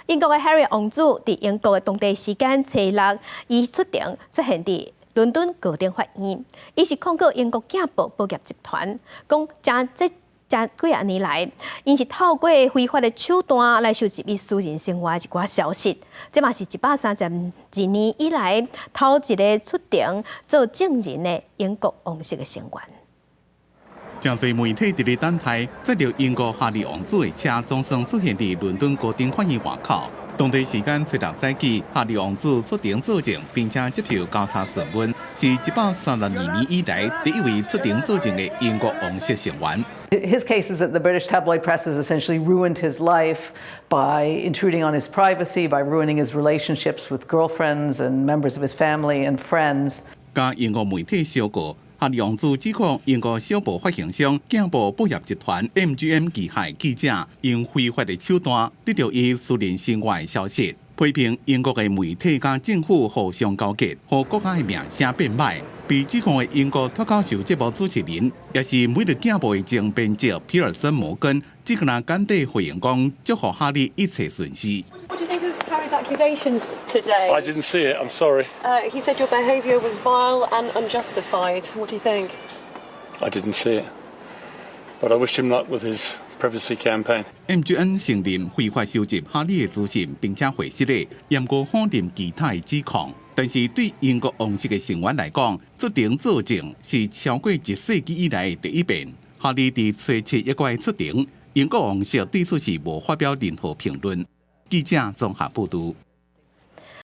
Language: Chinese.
英国嘅 Harry 王子伫英国嘅当地时間星期六，伊出庭出現伫倫敦高等法院，伊是控告英國鏡報報業集團，講這幾廿年來，因是透過非法嘅手段來收集伊私人生活一寡消息，這嘛是132年以來頭一個出庭做證人嘅英國王室嘅成員。真侪媒體伫咧等待，載着英國哈利王子嘅車總算出現伫倫敦高等法院外口。當地時間初六早起，哈利王子出庭作證，並且接受調查詢問，是132年以來第一位出庭作證嘅英國王室成員。His case is that the British tabloid press has essentially ruined his life by intruding on his privacy, by ruining his relationships with girlfriends and members of his family and friends. 加英國媒體小告。哈利王子指控英國小報發行商鏡報報業集團 MGM 旗下記者用非法的手段得到伊私人生活的消息，批評英國的媒體甲政府互相勾結，互國家的名聲變歹。被指控的英國脫口秀節目主持人，也是每日鏡報的總編輯皮爾森·摩根，只個人簡短回應講，祝福哈利一切順遂。Accusations today. I didn't see it, I'm sorry. He said your behaviour was vile and unjustified. What do you think? I didn't see it. But I wish him luck with his privacy campaign. MGM 承認非法收集哈利的資訊，並且回釋了嚴格否定其他的指控。但是對英國王室嘅成員來講，出庭作證是超過1世紀以來第一遍。哈利伫初7一個出庭，英國王室對此事無發表任何評論。記者綜合報道。